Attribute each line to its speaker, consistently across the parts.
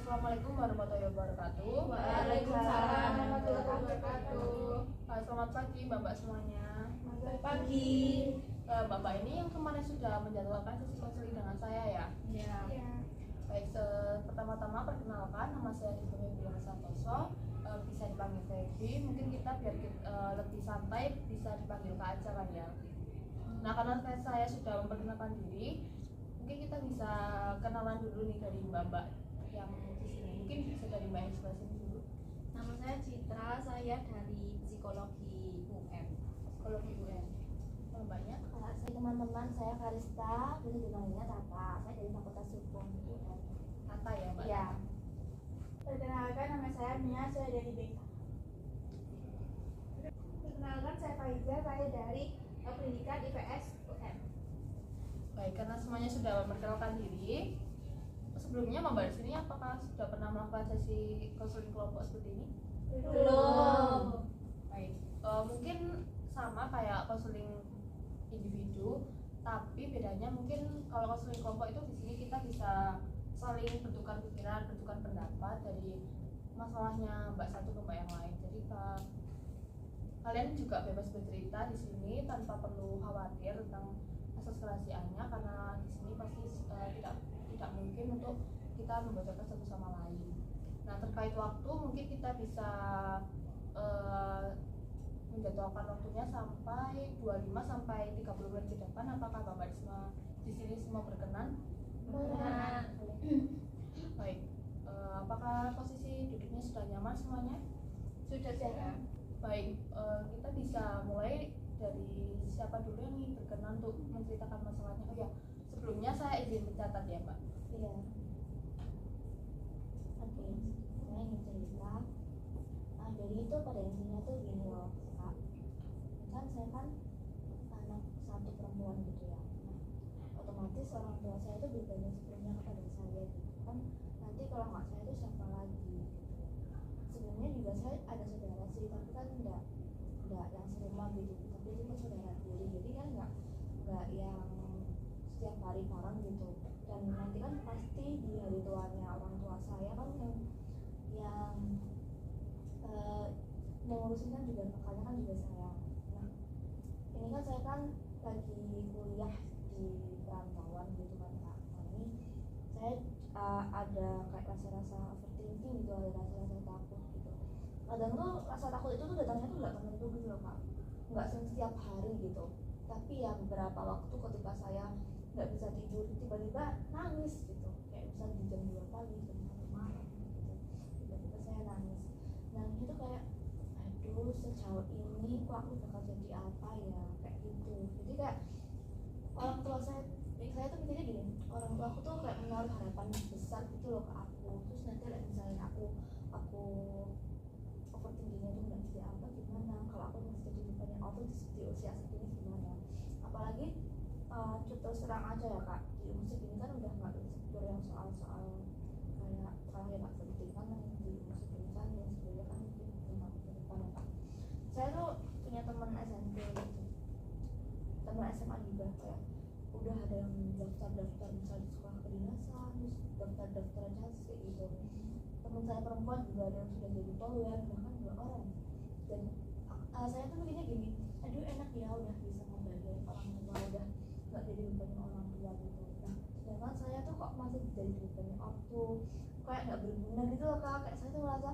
Speaker 1: Assalamualaikum warahmatullahi wabarakatuh.
Speaker 2: Waalaikumsalam warahmatullahi wabarakatuh.
Speaker 1: Selamat pagi Bapak semuanya.
Speaker 2: Selamat pagi.
Speaker 1: Bapak ini yang kemarin sudah menjadwalkan sesi konseling dengan saya ya?
Speaker 2: Ya.
Speaker 1: Baik, pertama-tama perkenalkan, nama saya Ibu Bilang Santoso. Bisa dipanggil Feby. Mungkin kita biar lebih santai bisa dipanggil Kak aja kan ya. Nah, karena saya sudah memperkenalkan diri, mungkin kita bisa kenalan dulu nih dari Mbak yang di sini. Mungkin bisa dari Mbak yang sebelah sini dulu.
Speaker 2: Nama saya Citra, saya dari psikologi UM.
Speaker 1: Psikologi UN. Mbaknya?
Speaker 3: Saya teman-teman, saya Karista, bisa dipanggilnya Tata. Saya dari Fakultas Hukum UM.
Speaker 1: Tata ya Mbak?
Speaker 3: Iya.
Speaker 4: Perkenalkan, nama saya Mia, saya dari BK. Perkenalkan, saya Faiza, saya dari Pendidikan IPS UM.
Speaker 1: Baik, karena semuanya sudah memperkenalkan diri, sebelumnya Mbak di sini apakah sudah pernah melakukan sesi konseling kelompok seperti ini?
Speaker 4: Belum.
Speaker 1: Baik, mungkin sama kayak konseling individu, tapi bedanya mungkin kalau konseling kelompok itu di sini kita bisa saling bertukar pikiran, bertukar pendapat dari masalahnya Mbak satu ke Mbak yang lain. Jadi kalian juga bebas bercerita di sini tanpa perlu khawatir tentang asas kerahasiaannya, karena di sini pasti tidak mungkin untuk kita membocorkan satu sama lain. Nah, terkait waktu mungkin kita bisa menjadwalkan waktunya sampai 25 sampai 30 menit ke depan. Apakah Bapak semua di sini semua berkenan?
Speaker 4: Berkenan.
Speaker 1: Baik, apakah posisi duduknya sudah nyaman semuanya?
Speaker 4: Sudah ya.
Speaker 1: Baik, kita bisa mulai dari siapa dulu yang ingin berkenan untuk menceritakan masalahnya. Oh ya, sebelumnya saya izin mencatat ya Mbak.
Speaker 3: Iya. Oke, saya ingin cerita. Nah, jadi itu pada intinya tuh gini loh, Kak. Kan saya kan anak satu perempuan gitu ya. Nah, otomatis orang tua saya itu berbanding sepenuhnya kepada saya gitu kan. Nanti kalau nggak saya itu siapa lagi gitu. Sebenarnya juga saya ada saudara sih, tapi kan enggak yang serumah gitu, tapi itu kan saudara tiri, jadi kan enggak yang setiap hari bareng gitu. Dan nanti kan pasti di hari tuanya orang tua saya kan yang mengurusin kan juga kakaknya kan juga saya. Nah, ini kan saya kan lagi kuliah di perantauan gitu kan Kak. Nah, ini saya ada kayak rasa-rasa overthinking gitu, ada rasa-rasa takut gitu. Kadang tuh rasa takut itu tuh datangnya tuh nggak menentu gitu loh Kak, nggak setiap hari gitu. Tapi ya beberapa waktu ketika saya nggak bisa tidur tiba-tiba nangis gitu, kayak bisa di jam 2 pagi, jam 1 malam gitu, tiba-tiba saya nangis. Nangis itu kayak aduh sejauh ini kok aku bakal jadi apa ya, kayak gitu. Jadi kayak orang tua saya tuh mikirnya gini, orang tua aku tuh kayak menaruh harapan besar gitu loh ke aku. Terus nanti misalnya aku overthinkingnya tuh nggak jadi apa gimana, kalau aku masih jadi banyak autis di usia segini gimana. Apalagi terus terang aja ya Kak, di umur segini kan udah nggak insecure yang soal-soal kayak sekarang ya Kak, penting kan yang di umur segini kan yang sebelumnya kan mungkin tentang kehidupan ya Kak. Saya tuh punya teman SMP gitu, teman SMA juga, kayak udah ada yang daftar misal di sekolah kedinasan, terus daftar aja kayak gitu. Teman saya perempuan juga ada yang sudah jadi lawyer, bahkan 2 orang. Dan saya tuh mikirnya gini, aduh enak ya udah bisa ngebahagiain orang tua, udah nggak jadi bebannya orang tua gitu. Nah, sedangkan saya tuh kok masih jadi bebannya ortu, kayak nggak berguna gitu loh Kak. Kayak saya tuh ngerasa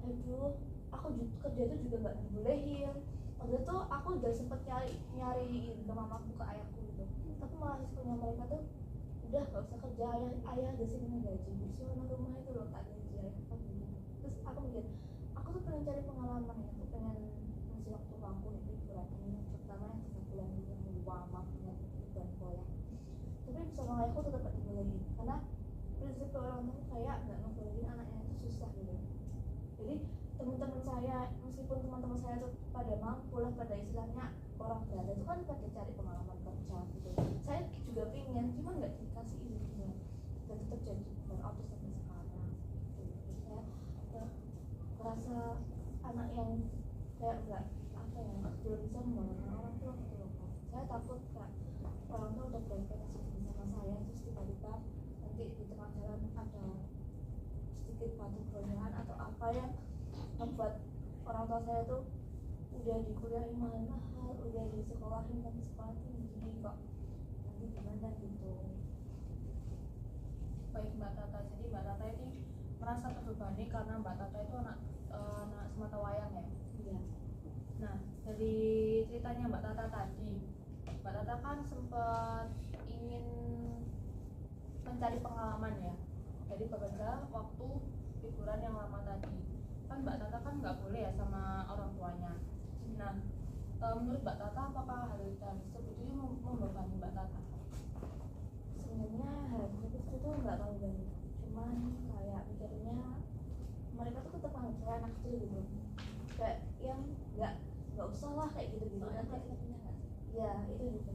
Speaker 3: aduh, aku kerja tuh juga nggak dibolehin. Waktu itu aku udah sempet nyariin ke mamaku, ke ayahku gitu, tapi malah sekolahnya mereka tuh udah gak usah kerja, ayah udah sini ngegaji, disuruh rumah itu loh tak gaji ayah apa gitu. Terus aku mikir, aku tuh pengen cari pengalaman ya, aku pengen ngasih waktu aku nih liburan ini, terutama yang 3 bulan gitu yang lama banget liburan sekolah. Tapi sama ayahku tetap gak dibolehin, karena prinsip orang tua kayak gak ngebolehin anaknya itu susah gitu. Jadi teman-teman saya, meskipun teman-teman saya tuh pada mampu lah, pada istilahnya orang berada itu kan pada cari pengalaman kerja gitu. Saya juga pengen, cuma nggak dikasih izinnya, dan tetap jadi burnout sampai sekarang gitu. Jadi saya merasa anak yang kayak nggak apa ya, belum bisa membangun orang tua gitu loh Kak. Saya takut Kak, orang tua udah berekspektasi sama saya, terus tiba-tiba nanti di tengah jalan ada sedikit sepatu goyangan atau apa yang membuat orang tua saya tuh udah dikuliahin mahal-mahal, udah di sekolahin tapi sekolah tinggi kok nanti gimana gitu.
Speaker 1: Baik Mbak Tata, jadi Mbak Tata ini merasa terbebani karena Mbak Tata itu anak semata wayang ya.
Speaker 3: Iya.
Speaker 1: Nah, dari ceritanya Mbak Tata tadi, Mbak Tata kan sempat ingin mencari pengalaman ya. Jadi bekerja waktu liburan yang lama tadi. Kan Mbak Tata kan nggak boleh ya sama orang tuanya. Nah, menurut Mbak Tata apakah hal tersebut itu membebani Mbak Tata?
Speaker 3: Sebenarnya hal tersebut itu nggak terlalu banyak, cuman kayak mikirnya mereka tuh tetap anggap saya anak kecil gitu, kayak yang nggak usah lah kayak gitu gitu.
Speaker 2: Soalnya
Speaker 3: Nanti
Speaker 2: kita punya nggak sih?
Speaker 3: ya itu juga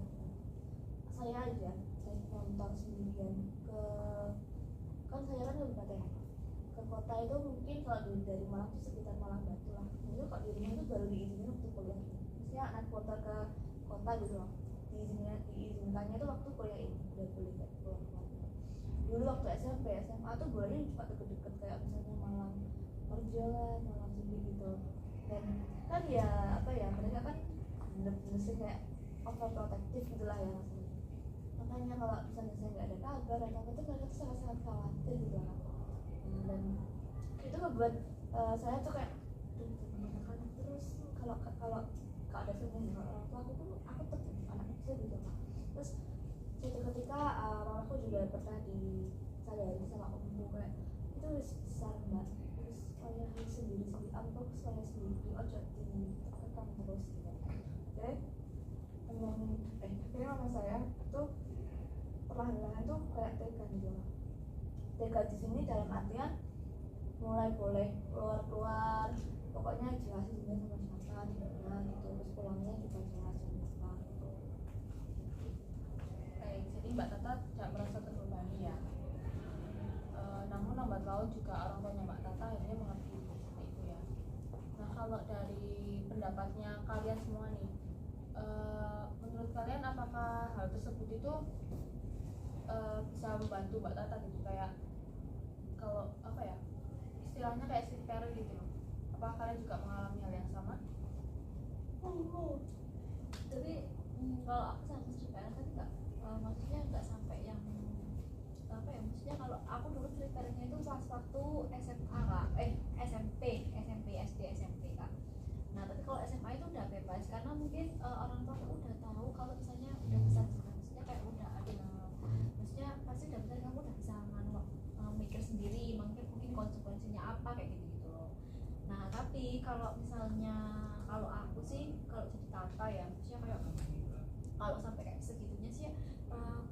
Speaker 3: saya aja saya nonton sendirian ke, kan saya kan kabupaten ke kota itu mungkin kalau dari Malang tuh sekitar Malang Batu lah, mungkin kalau di rumah itu baru diizinin waktu kuliah ini, maksudnya anak kota ke kota gitu loh, diizinkannya tuh waktu kuliah ini udah boleh kayak pulang ke kota. Dulu waktu SMP SMA tuh bolehnya cuma deket-deket kayak misalnya Malang Perjuangan, Malang Sini gitu, dan kan ya apa ya mereka kan bener-bener sih kayak overprotective gitulah ya maksudnya. Makanya kalau misalnya saya nggak ada kabar atau apa tuh mereka tuh sangat-sangat khawatir gitu lah. Dan itu ngebuat saya tuh kayak anak terus kalau kalau ada sesuatu dengan orang tua aku tuh aku tetap anak kecil gitu kan. Terus suatu ketika mamaku juga pernah disadari sama omku kayak itu besar mbak, terus kayak sendiri aku saya sendiri ojo dikekang terus gitu. Oke, akhirnya mama saya tuh perlahan-lahan tuh kayak tega gitu. Tega di sini dalam artian mulai boleh keluar, pokoknya jelasin juga sama siapa di mana gitu, terus pulangnya juga jelasin apa gitu.
Speaker 1: Baik, jadi Mbak Tata tidak merasa terbebani ya. Namun lambat laun juga orang tuanya Mbak Tata akhirnya mengerti seperti itu ya. Nah, kalau dari pendapatnya kalian semua nih, menurut kalian apakah hal tersebut itu bisa membantu Mbak Tata gitu, kayak kalau apa ya istilahnya kayak strict parent gitu loh. Apakah kalian juga mengalami hal yang sama?
Speaker 2: Tapi kalau aku sama strict parent kan nggak, maksudnya nggak sampai yang apa ya, maksudnya kalau aku dulu strict parentnya itu pas waktu SMA kak, SMP SD SMP kak. Nah tapi kalau SMA itu udah bebas karena mungkin orang tua aku udah tahu kalau misalnya udah besar juga, maksudnya kayak udah ada, maksudnya pasti udah besar kamu udah bisa mikir sendiri, mungkin konsekuensinya apa kayak gitu loh. Nah tapi kalau misalnya kalau aku sih kalau jadi kakak ya, maksudnya kayak kalau sampai kayak segitunya sih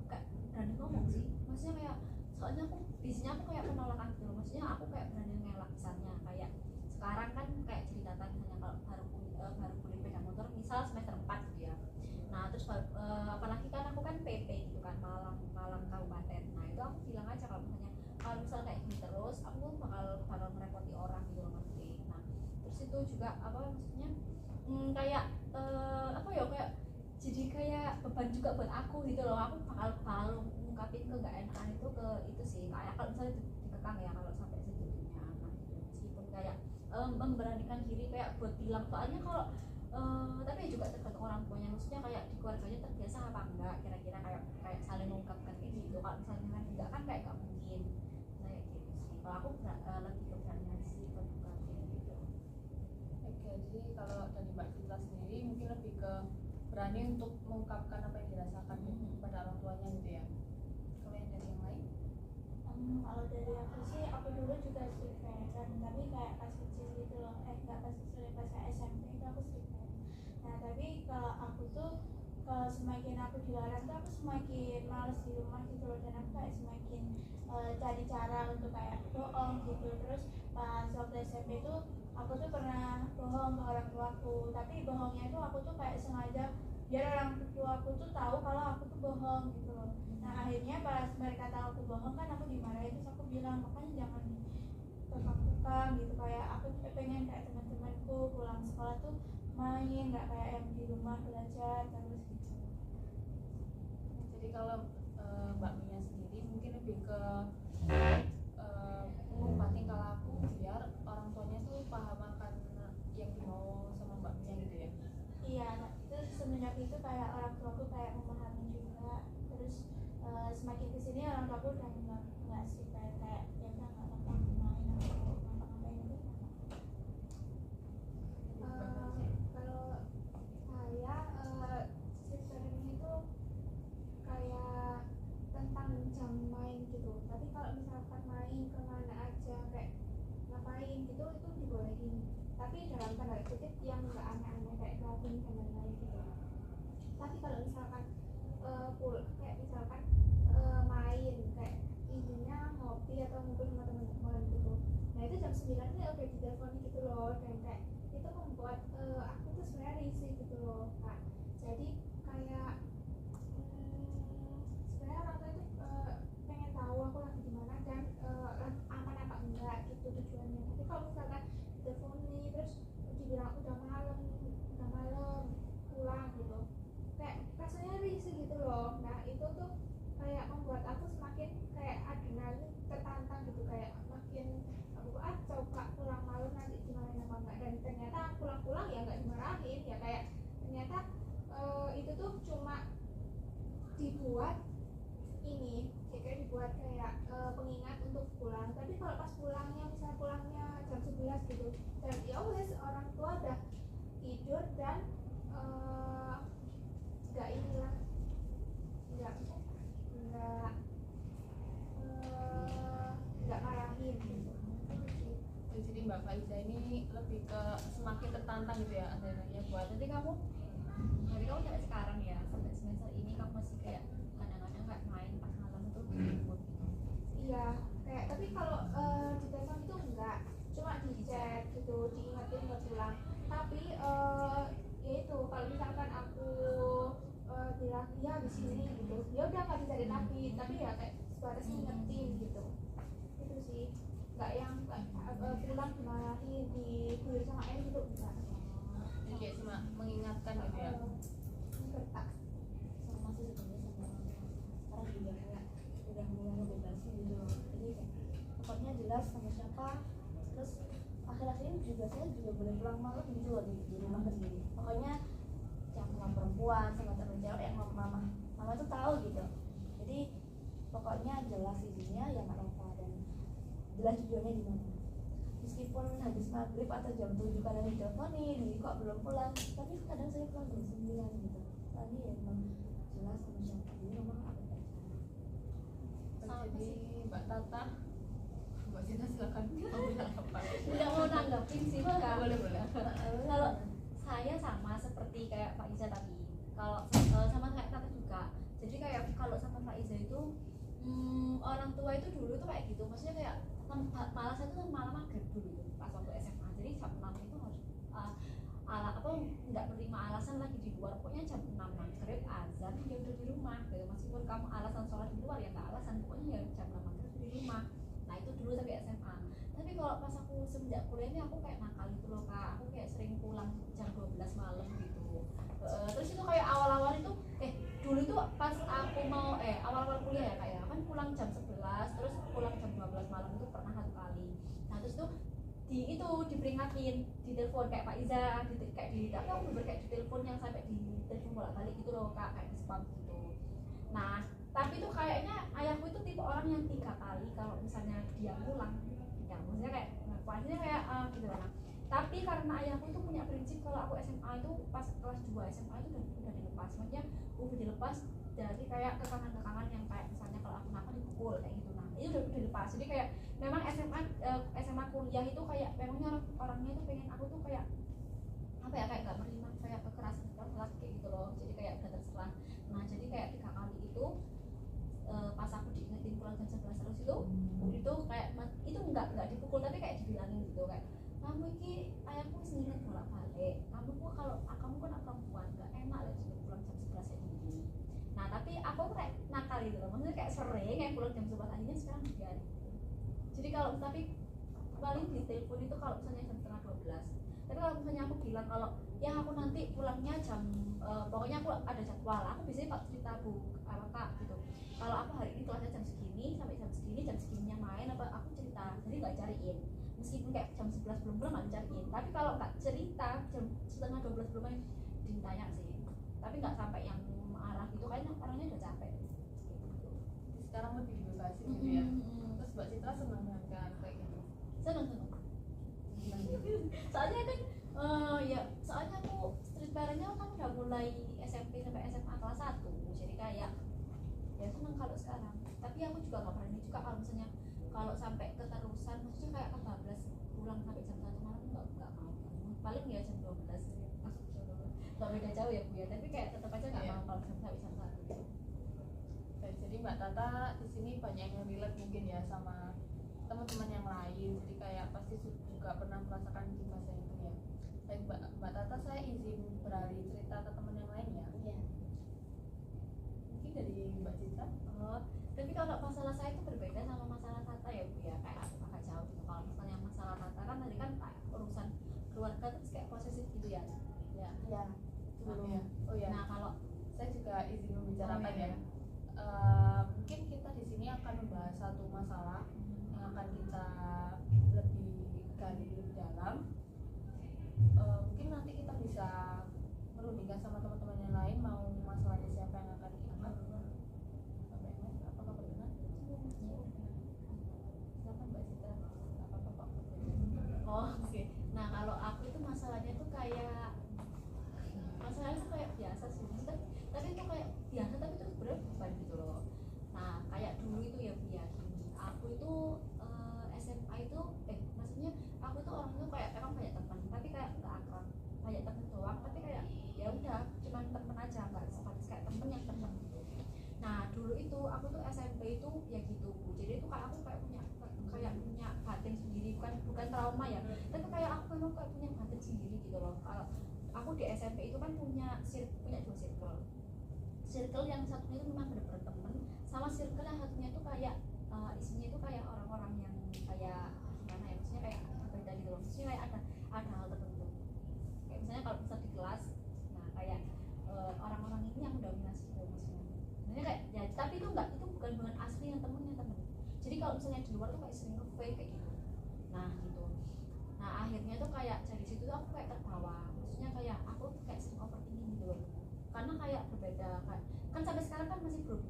Speaker 2: kayak berani ngomong sih, maksudnya kayak soalnya aku biasanya aku kayak penolakan gitu loh, maksudnya aku kayak berani ngelak. Misalnya kayak sekarang kan kayak cerita misalnya kalau baru beli sepeda motor misal semester 4 gitu ya. Nah terus apalagi kan aku kan PP gitu kan, Malang Kabupaten. Nah itu aku bilang aja kalau misal kayak gini terus aku bakal merepoti orang gitu loh, ngerti. Nah terus itu juga apa maksudnya kayak apa ya, kayak jadi kayak beban juga buat aku gitu loh. Aku bakal ngungkapin ke gak enakan itu ke itu sih, kayak kalau misalnya dikekang ya kalau sampai segitunya. Nah gitu, meskipun kayak memberanikan diri kayak buat bilang, soalnya kalau tapi juga tergantung orang tuanya, maksudnya kayak di keluarganya terbiasa apa enggak kira-kira kayak saling mengungkapkan kayak gitu. Kalau misalnya kan enggak kan kayak gak mungkin. Nah kayak gitu sih kalau aku lebih keberanian sih terbuka gitu.
Speaker 1: Oke, jadi kalau dari Mbak Citra sendiri mungkin lebih ke berani untuk mengungkapkan apa yang dirasakan kepada orang tuanya gitu ya. Kalau yang dari yang lain?
Speaker 4: Kalau dari aku sih, aku dulu juga strict parent, tapi kayak pas kecil gitu loh, nggak pas kecil, pas saya SMP itu aku strict parent. Nah tapi kalau aku tuh semakin aku dilarang tuh aku semakin males di rumah gitu loh, dan aku kayak semakin cari cara untuk kayak bohong gitu. Terus pas waktu SMP tuh aku tuh pernah bohong ke orang tuaku, tapi bohongnya tuh aku tuh kayak sengaja biar orang tua aku tuh tahu kalau aku tuh bohong gitu loh. Nah akhirnya pas mereka tahu aku bohong kan aku dimarahin, terus aku bilang makanya jangan kekang gitu, kayak aku pengen kayak teman-temanku pulang sekolah tuh main, nggak kayak yang di rumah belajar terus gitu.
Speaker 1: Jadi kalau Mbak Mia sendiri mungkin lebih ke mengubah tingkah laku
Speaker 4: kayak orang tuaku kayak memahami juga. Terus semakin kesini orang tuaku udah nggak sih kayak ya udah nggak apa main atau ngapa-ngapain itu. Kalau saya street parenting itu kayak tentang jam main gitu. Tapi kalau misalkan main kemana aja kayak ngapain gitu itu dibolehin. Tapi dalam tanda kutip yang nggak aneh-aneh kayak clubbing dan lain-lain gitu. Tapi kalau misalkan kayak misalkan main kayak izinnya ngopi atau ngumpul sama teman-teman gitu. Nah itu jam 9 ini udah ditelepon gitu loh, dan kayak itu membuat aku tuh sebenarnya risih gitu loh kak. Jadi kayak sebenarnya orang tua itu pengen tahu aku lagi di mana dan aman apa enggak gitu tujuannya. Tapi kalau misalkan telepon nih terus dibilang udah malam pulang gitu, kayak rasanya risih gitu loh. Nah itu tuh kayak membuat aku semakin kayak adrenalin tertantang gitu, kayak makin aku coba pulang malam nanti dimarahin apa enggak, dan ternyata pulang-pulang ya nggak dimarahin ya, kayak ternyata itu tuh cuma dibuat ini kayak dibuat kayak pengingat untuk pulang. Tapi kalau pas pulangnya misalnya pulangnya jam 11 gitu, dan ya wes orang tua udah tidur dan nggak inilah nggak marahin gitu.
Speaker 1: Jadi Mbak Faiza ini lebih ke semakin tertantang gitu ya adrenalnya buat.
Speaker 2: Jadi kamu sampai sekarang ya, sampai semester ini kamu masih kayak kadang-kadang nggak main pas malam itu ribut gitu.
Speaker 4: Iya, kayak tapi kalau di telepon itu enggak, cuma di chat gitu, diingetin buat pulang. Tapi ya itu kalau misalkan aku bilang ya di sini gitu, ya udah nggak dicari lagi, tapi ya kayak sebatas ngingetin gitu. Itu sih, nggak yang pulang dimarahin, digulir sama ayah gitu enggak.
Speaker 1: Jadi kayak cuma mengingatkan gitu ya.
Speaker 4: Kertas.
Speaker 3: Sama sih sebenarnya sama orang tua. Sekarang juga kayak udah mulai ngebebasin gitu loh. Jadi kayak pokoknya jelas sama siapa. Terus akhir-akhir ini juga saya juga boleh pulang malam gitu loh di rumah sendiri. Pokoknya yang sama perempuan sama temen cewek yang mama tuh tahu gitu. Jadi pokoknya jelas izinnya ya nggak apa-apa, dan jelas tujuannya di mana. Meskipun habis maghrib atau jam 7 kadang diteleponin, ini kok belum pulang, tapi kadang saya pulang jam 9 gitu. Tadi ya memang jelas sama siapa, jadi memang aku
Speaker 1: Jadi Mbak Tata, Mbak Cita silakan. Kamu bilang apa?
Speaker 2: Tidak mau nanggapin sih kak.
Speaker 1: Boleh.
Speaker 2: Kalau saya sama seperti kayak Pak Iza tadi, kalau sama kayak Tata juga. Jadi kayak kalau sama Pak Iza itu orang tua itu dulu tuh kayak gitu, maksudnya kayak malah saya tuh malah maghrib dulu pas waktu SMA. Jadi jam 6 itu harus nggak menerima alasan lagi di luar, pokoknya jam 6 maghrib azan ya udah di rumah gitu. Meskipun kamu alasan sholat di luar ya nggak alasan, pokoknya ya jam 6 maghrib di rumah. Nah itu dulu sampai SMA. Tapi kalau pas aku semenjak kuliah ini aku kayak nakal gitu loh kak, aku kayak sering pulang jam 12 malam gitu. Terus itu kayak awal-awal itu dulu tuh pas aku mau awal-awal kuliah ya kak ya, kan pulang jam 11 terus pulang jam 12 malam itu pernah satu kali. Nah terus tuh diperingatin di telepon kayak Pak Iza, kayak di aku bener kayak di telepon yang sampai di telepon bolak-balik gitu loh kak, kayak di spam gitu. Nah tapi tuh kayaknya ayahku itu tipe orang yang 3 kali kalau misalnya dia pulang ya maksudnya kayak kualitasnya kayak gitu lah. Tapi karena ayahku itu punya prinsip kalau aku SMA itu pas kelas 2 SMA itu udah dilepas, maksudnya udah dilepas dari kayak kekangan-kekangan yang kayak misalnya kalau aku nakal dipukul kayak gitu. Nah itu udah dilepas, jadi kayak memang SMA kuliah itu kayak memangnya orangnya itu pengen aku tuh kayak apa ya, kayak gak menerima kayak kekerasan kelas kayak gitu loh, jadi kayak udah terserah. Nah jadi kayak 3 kali itu pas aku diingetin pulang jam 11 terus itu kayak itu nggak dipukul tapi kayak dibilangin gitu kayak kamu ini ayahku sendiri bolak-balik, kamu kalau kamu kan anak perempuan nggak enak lah juga pulang jam 11 kayak gini. Nah tapi aku kayak nakal gitu loh, maksudnya kayak sering kayak pulang jam 11 akhirnya sekarang biarin. Jadi kalau tapi paling di telepon itu kalau misalnya jam setengah 12. Tapi kalau misalnya aku bilang kalau ya aku nanti pulangnya jam pokoknya aku ada jadwal, aku biasanya kok cerita bu kak gitu, kalau aku hari ini kelasnya jam segini sampai jam segininya main apa, aku cerita, jadi nggak cariin. Meskipun kayak jam 11 belum nggak dicariin, tapi kalau nggak cerita jam setengah 12 belum main ditanya sih. tapi nggak sampai yang marah gitu, kayaknya orangnya udah capek gitu.
Speaker 1: Sekarang lebih dibebasin gitu ya. Terus Mbak Citra senang dengan kayak gitu?
Speaker 2: Seneng soalnya kan ya soalnya aku street parentnya kan udah mulai SMP sampai SMA kelas 1, jadi kayak ya seneng kalau sekarang. Tapi aku juga nggak berani juga kalau misalnya kalau sampai keterusan, maksudnya kayak kebablas pulang sampai jam 1 malam nggak mau. Paling ya jam 12 nggak beda jauh ya Bu ya, tapi kayak tetap aja nggak mau kalau sampai jam 1 gitu.
Speaker 1: Jadi Mbak Tata di sini banyak yang relate mungkin ya sama teman-teman yang lain, jadi kayak pasti juga pernah merasakan di fase itu ya. Baik Mbak Tata, saya izin beralih cerita ke teman yang lain ya.
Speaker 3: Iya.
Speaker 1: Mungkin dari Mbak Citra.
Speaker 2: Tapi kalau masalah saya itu berbeda sama masalah Tata ya Bu ya, kayak agak jauh gitu. Kalau misalnya masalah Tata kan tadi kan urusan keluarga terus kayak posesif gitu ya. Ya.
Speaker 3: Iya.
Speaker 1: Oh ya.
Speaker 2: Nah kalau
Speaker 1: Saya juga izin membicarakan ya. Mungkin kita di sini akan membahas satu masalah yang akan kita lebih gali lebih dalam. Mungkin nanti kita bisa merundingkan sama teman-teman yang lain mau masalahnya siapa yang akan diangkat. Bapak Emes, apakah berkenan? Silakan Mbak Citra. Apa-apa Pak?
Speaker 2: oke. Nah kalau aku itu masalahnya tuh kayak biasa sih, maksudnya tapi itu kayak biasa tapi itu sebenarnya beban gitu loh. Nah kayak dulu itu ya Bu ya, gini, aku itu SMA itu maksudnya aku tuh orangnya kayak emang banyak teman tapi kayak nggak akrab, banyak temen doang tapi kayak ya udah cuman temen aja, nggak sebatas kayak temen yang temen gitu. Nah dulu itu aku tuh SMP itu ya gitu Bu, jadi itu kayak aku kayak punya batin sendiri, bukan trauma ya, tapi kayak aku memang kayak punya batin sendiri gitu loh. Kalau aku di SMP itu kan punya dua circle yang satunya itu memang benar-benar temen, sama circle yang satunya itu kayak isinya itu kayak orang-orang yang kayak gimana ya, maksudnya kayak berbeda gitu loh, maksudnya kayak ada hal tertentu, kayak misalnya kalau misal di kelas, nah kayak orang-orang ini yang dominasi gitu maksudnya kayak ya, tapi itu bukan asli yang temennya temen, jadi kalau misalnya di luar tuh kayak sering nge-fake kayak gitu. Nah akhirnya tuh kayak dari situ tuh aku kayak terbawa, maksudnya kayak aku kayak sering overthinking gitu loh, karena kayak berbeda kan sampai sekarang kan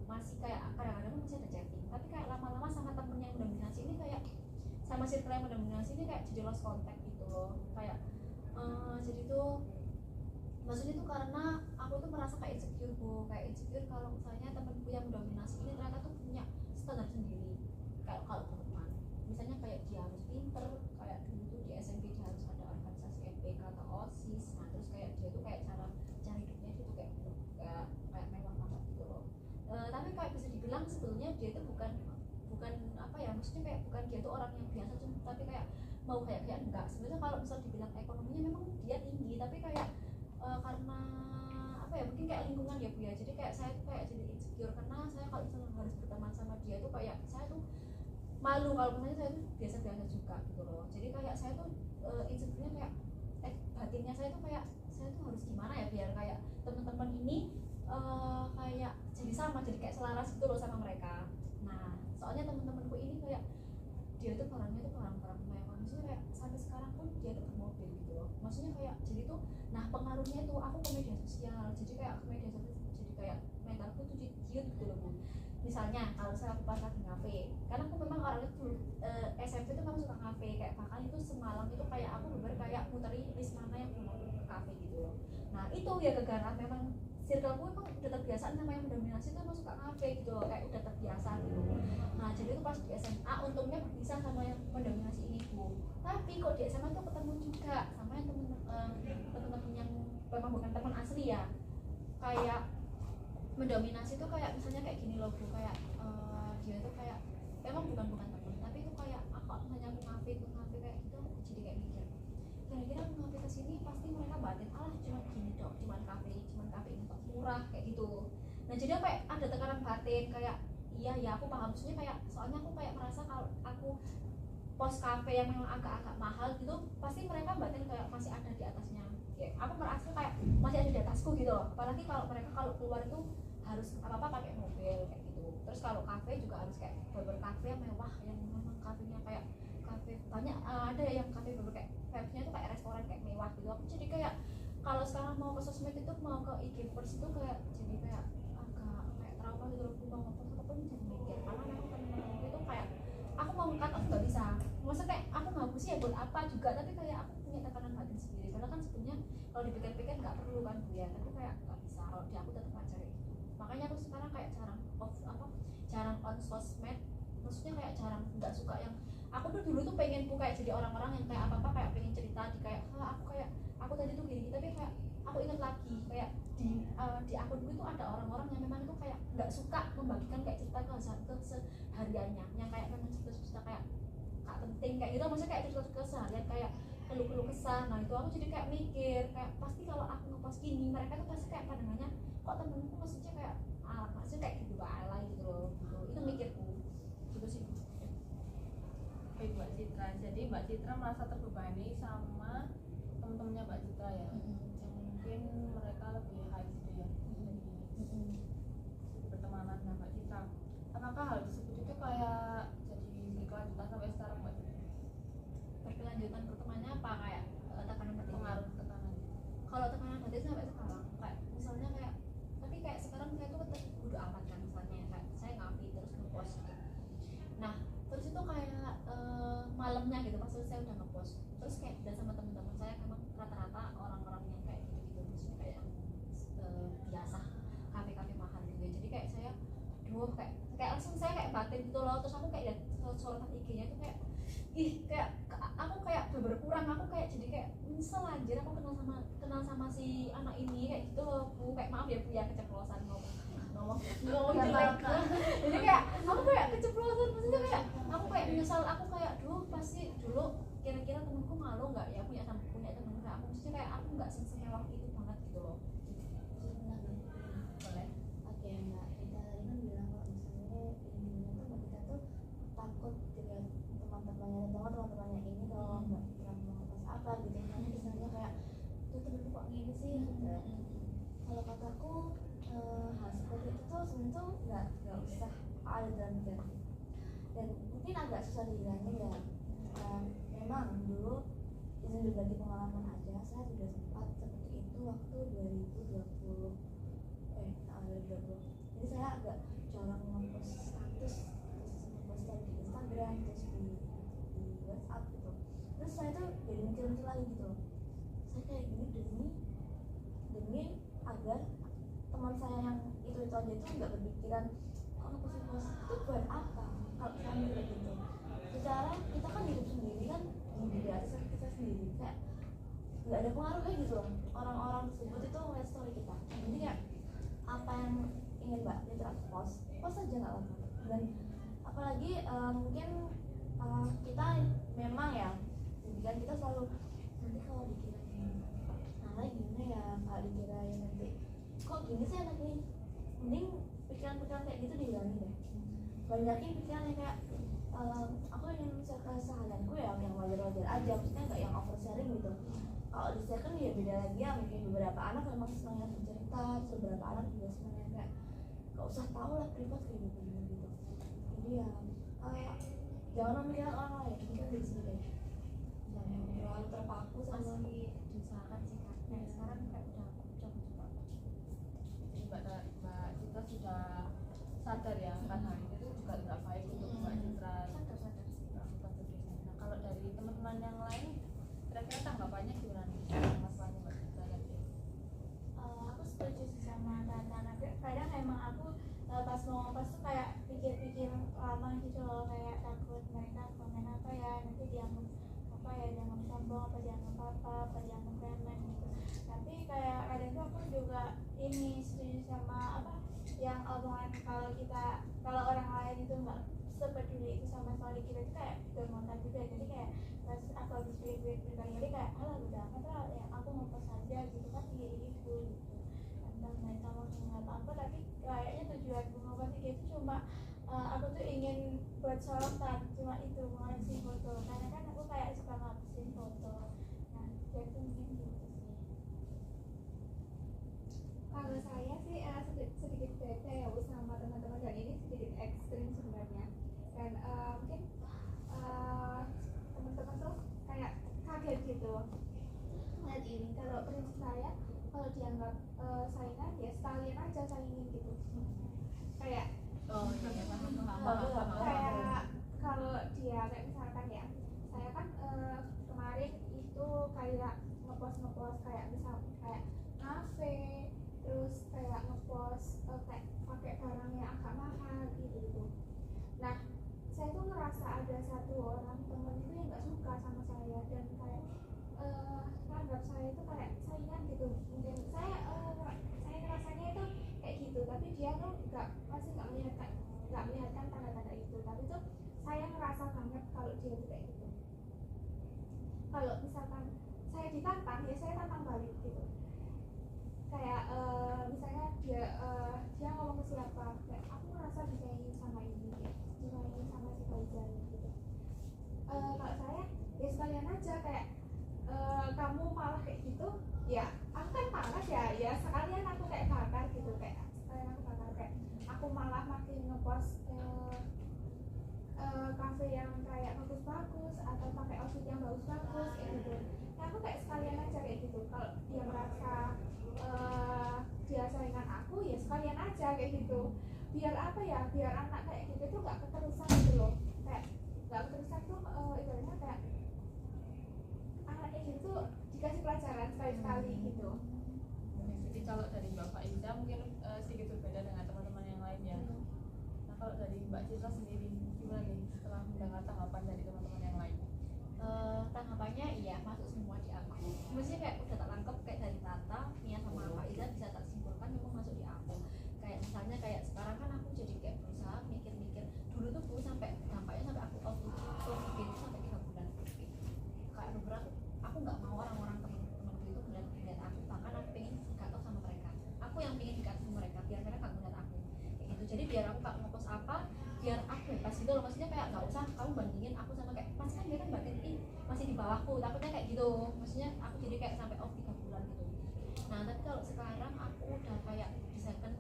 Speaker 2: masih kayak kadang-kadang masih ada chatting, tapi kayak lama-lama sama temen yang mendominasi ini kayak sama circle yang mendominasi ini kayak jadi lost contact gitu loh, kayak jadi tuh maksudnya tuh karena aku tuh merasa kayak insecure kalau misalnya temenku yang mendominasi ini ternyata tuh punya standar sendiri, kayak kalau teman misalnya kayak dia harus pinter, kayak dulu tuh di SMP dia harus ada organisasi MPK atau OSIS, nah terus kayak dia tuh kayak cara hidupnya itu kayak mewah banget gitu loh. Tapi kayak bisa dibilang sebetulnya dia itu bukan apa ya, maksudnya kayak bukan dia tuh orang yang biasa cuma tapi kayak mau kayak enggak, sebenarnya kalau misal dibilang ekonominya memang dia tinggi, tapi kayak karena apa ya, mungkin kayak lingkungan ya Bu ya, jadi kayak saya tuh kayak jadi insecure karena saya kalau misalnya harus berteman sama dia tuh kayak saya tuh malu kalau misalnya saya tuh biasa-biasa juga gitu loh, jadi kayak saya tuh insecure-nya kayak batinnya saya tuh kayak saya tuh harus gimana ya biar kayak teman-teman ini kayak jadi sama, jadi kayak selaras gitu loh sama mereka. Nah soalnya teman-temanku ini kayak dia tuh barangnya tuh barang-barang mewah, maksudnya kayak sampai sekarang pun dia tuh bermobil gitu loh, maksudnya kayak jadi tuh nah pengaruhnya tuh aku ke media sosial, jadi kayak ke media sosial jadi kayak mentalku tuh jiut gitu loh Bu. Misalnya kalau saya aku pas lagi ngafe, karena aku memang orangnya tuh SMP tuh memang suka ngafe, kayak bahkan itu semalam itu kayak aku bener kayak muteri list mana yang mau ke kafe gitu loh. Nah itu ya gara-gara memang circleku emang udah terbiasa sama yang mendominasi tuh emang suka ngafe gitu loh, kayak udah terbiasa gitu. Nah jadi itu pas di SMA untungnya berpisah sama yang mendominasi ini Bu, tapi kok di SMA tuh ketemu juga sama yang temen-temen yang memang bukan teman asli ya, kayak mendominasi tuh kayak misalnya kayak gini loh Bu, kayak dia tuh kayak emang bukan temen, tapi itu kayak aku misalnya aku ngafe kayak gitu, aku jadi kayak mikir kira-kira aku ngafe kesini pasti mereka batin cuma gini dong, cuma kafe ini kok murah kayak gitu. Nah jadi aku kayak ada tekanan batin kayak iya ya aku paham, maksudnya kayak soalnya aku kayak merasa kalau aku pos kafe yang memang agak-agak mahal gitu pasti mereka batin kayak masih ada di atasnya ya, aku merasa kayak masih ada di atasku gitu loh, apalagi kalau mereka kalau keluar itu harus apa-apa pakai mobil kayak gitu. Terus kalau kafe juga harus kayak beber kafe yang mewah, yang memang kafenya kayak kafe banyak ada yang kafe beber kayak vibes-nya itu kayak restoran kayak mewah gitu. Aku jadi kayak kalau sekarang mau ke sosmed itu mau ke IG first itu kayak jadi kayak agak kayak trauma gitu loh, mau ngepost apapun jadi mikir karena memang temen-temenku itu kayak aku mau nge-cut off nggak bisa, maksudnya kayak aku ngapusin ya buat apa juga, tapi kayak aku punya tekanan batin sendiri karena kan sebenarnya kalau dipikir-pikir nggak perlu kan Bu ya, tapi kayak nggak bisa, kalau di aku tetap aja kayak gitu. Makanya aku sekarang kayak jarang off jarang on sosmed, maksudnya kayak jarang, nggak suka yang aku tuh dulu tuh pengen kayak jadi orang-orang yang kayak apa kayak pengen cerita di kayak aku tadi tuh gini, tapi kayak aku ingat lagi kayak di akun dulu tuh ada orang-orang yang memang itu kayak nggak suka membagikan kayak cerita kesehariannya yang kayak memang cerita kayak gak penting kayak gitu, maksudnya kayak cerita keseharian kayak keluh kesah. Nah itu aku jadi kayak mikir kayak pasti kalau aku ngepost gini mereka tuh pasti kayak pandangannya kok temenku maksudnya kayak maksudnya kayak gitu alay gitu loh gitu. Itu mikirku gitu sih.
Speaker 1: Baik Mbak Citra, jadi Mbak Citra merasa terbebani sama teman-temannya Mbak Citra ya, yang mungkin mereka lebih high gitu ya dari pertemanan dengan Mbak Citra. Apakah hal tersebut itu kayak jadi berkelanjutan sampai sekarang Mbak Citra?
Speaker 2: Berkelanjutan pertemanannya apa kayak tekanan batin?
Speaker 1: Pengaruh tekanan.
Speaker 2: Kalau tekanan batin sampai sekarang kayak misalnya kayak tapi kayak sekarang saya tuh tetap bodo amat kan, misalnya kayak saya ngapi terus ngepost gitu. Nah terus itu kayak malamnya gitu pas saya udah ngepost terus kayak udah sama teman-teman saya memang rata-rata orang-orang yang kayak gitu maksudnya kayak yang biasa kafe-kafe mahal gitu ya. Jadi kayak saya aduh kayak langsung saya kayak batin gitu loh, terus aku kayak lihat sorotan IG-nya tuh kayak ih kayak aku kayak berkurang, aku kayak jadi kayak nyesel anjir aku kenal sama si anak ini kayak gitu loh Bu, kayak maaf ya Bu ya keceplosan ngomong jelek. Jadi kayak aku kayak keceplosan, maksudnya kayak aku kayak menyesal, aku kayak duh pasti dulu kira-kira temenku malu nggak ya punya temen kayak aku, maksudnya kayak aku nggak semewah itu banget gitu loh. Boleh.
Speaker 3: Oke Mbak Rita tadi kan bilang kalau misalnya intinya tuh Mbak Rita tuh takut dengan teman-temannya ini kalau Mbak Rita mau ngepost apa gitu, karena misalnya kayak tuh temenku kok gini sih gitu. Kalau kataku hal seperti itu tuh sebenarnya tuh nggak usah ada dalam pikiran, dan mungkin agak susah dibilangin ya. Memang dulu izin berbagi pengalaman aja, saya juga sempat seperti itu waktu 2020. Jadi saya agak jarang ngepost status, terus ngepost di Instagram, terus di WhatsApp gitu. Terus saya tuh jadi mikir lagi gitu, saya kayak gini demi agar teman saya yang itu aja tuh nggak berpikiran kok ngepost itu buat apa, kalau saya mikir gitu. Secara kita kan hidup sendiri kan di atas kita sendiri, kayak nggak ada pengaruh kayak gitu loh orang-orang tersebut itu ngeliat story kita. Jadi kayak apa yang ingin Mbak Rita post aja nggak apa-apa. Dan apalagi mungkin kita memang ya pendidikan kita selalu nanti kalau dikirain gimana ya, kalau dikirain nanti kok gini sih anak ini, mending pikiran-pikiran kayak gitu dihilangin deh. Banyakin pikiran yang kayak aku ingin share keseharianku ya yang wajar-wajar aja, maksudnya nggak yang oversharing gitu. Kalau di share kan ya beda lagi ya, mungkin beberapa anak memang senangnya bercerita, beberapa anak juga senangnya kayak gak usah tahu lah privat kayak gitu. Jadi ya jangan memikirkan orang lain, mungkin dari sini deh. Jangan terlalu terpaku sama
Speaker 2: Masih diusahakan sih Kak. Nah sekarang kayak udah coba.
Speaker 1: Jadi Mbak Citra sudah sadar ya kan hal ini tuh juga nggak baik untuk Mbak Citra
Speaker 2: Sadar.
Speaker 1: melakukan tugasnya. Nah kalau dari teman-teman yang lain kira-kira tanggapannya gimana nih sama masalahnya Mbak Citra tadi?
Speaker 4: Aku setuju sih sama Tata. Kadang emang aku pas mau ngepost tuh kayak pikir-pikir lama gitu loh, kayak takut mereka komen apa ya, nanti dianggap apa ya, dianggap sombong apa dianggap apa dianggap remen gitu. Tapi kayak kadang tuh aku juga ini setuju sama apa yang omongan kalau orang lain itu nggak sepeduli itu sama story kita itu kayak bermontan juga. Jadi kayak pas aku habis berkali-kali kayak alah udah amat lah ya, aku ngepost aja gitu kan gitu. Entah mereka mau ngomong apa, tapi kayaknya tujuan gue ngepost gitu cuma aku tuh ingin buat sorotan, cuma itu mengoleksi foto, karena kan aku kayak suka ngabisin foto. Nah jadi mungkin gitu sih.
Speaker 3: Kalau saya sih sedikit beda ya Bu sama teman-teman, dan ini sedikit ekstrim sebenarnya. Dan mungkin teman-teman tuh kayak kaget gitu,
Speaker 4: lihat ini, kalau prinsip saya kalau dianggap saingan ya sekalian aja saingin gitu. Kayak
Speaker 2: Oh iya, paham.
Speaker 4: kayak kalau dia kayak misalkan ya, saya kan kemarin itu kayak ngepost kayak misal kayak kafe, terus kayak ngepost kayak pakai barang yang agak mahal gitu. Nah, saya tuh ngerasa ada satu orang temen itu yang nggak suka sama saya dan kayak nganggap saya itu kayak saingan gitu. Mungkin saya ngerasanya itu kayak gitu, tapi dia tuh masih nggak melihatkan tanda-tanda itu. Tapi tuh saya ngerasa banget kalau dia tuh kayak gitu. Kalau misalkan saya ditantang ya saya tantang balik gitu. Kayak misalnya dia ngomong ke siapa, kayak aku ngerasa disaingin sama ini, disaingin sama si Faizal gitu. Kalau saya ya sekalian aja kayak kamu malah kayak gitu, ya aku kan panas ya sekalian aku kayak bakar gitu, kayak sekalian aku bakar, kayak aku malah makin ngepost kafe yang kayak bagus-bagus atau pakai outfit yang bagus-bagus kayak gitu. Nah, aku kayak sekalian aja kayak gitu. Kalau dia merasa dia saingan aku ya sekalian aja kayak gitu. Biar apa ya? Biar anak kayak gitu tuh nggak keterusan gitu loh. Kayak nggak keterusan tuh ibaratnya kayak anak kayak gitu dikasih pelajaran sekali-sekali gitu.
Speaker 1: Jadi kalau dari Mbak Faiza mungkin sedikit berbeda dengan teman-teman yang lain ya. Nah kalau dari Mbak Citra sendiri gimana nih setelah mendengar tanggapan dari teman-teman yang lain?
Speaker 2: Tanggapannya iya masuk semua di aku. Maksudnya kayak udah tak tangkep kayak dari Tata, Mia sama Faiza bisa tak simpulkan memang masuk di aku. Kayak misalnya kayak sekarang kan aku jadi kayak berusaha mikir-mikir. Dulu tuh aku sampai dampaknya sampai aku off itu sampai 3 bulan. Kayak beberapa aku nggak mau orang-orang temen-temenku itu ngeliat aku, bahkan aku pengen gatot sama mereka. Aku yang pengen dekat sama mereka biar mereka nggak ngeliat aku kayak gitu. Jadi biar aku nggak ngepost apa, biar aku bebas gitu loh. Maksudnya kayak nggak usah kamu bandingin aku sama kayak mas kan dia kan berarti masih di bawahku, takutnya kayak gitu. Maksudnya aku jadi kayak sampai off 3 bulan gitu. Nah tapi kalau sekarang aku udah kayak di second,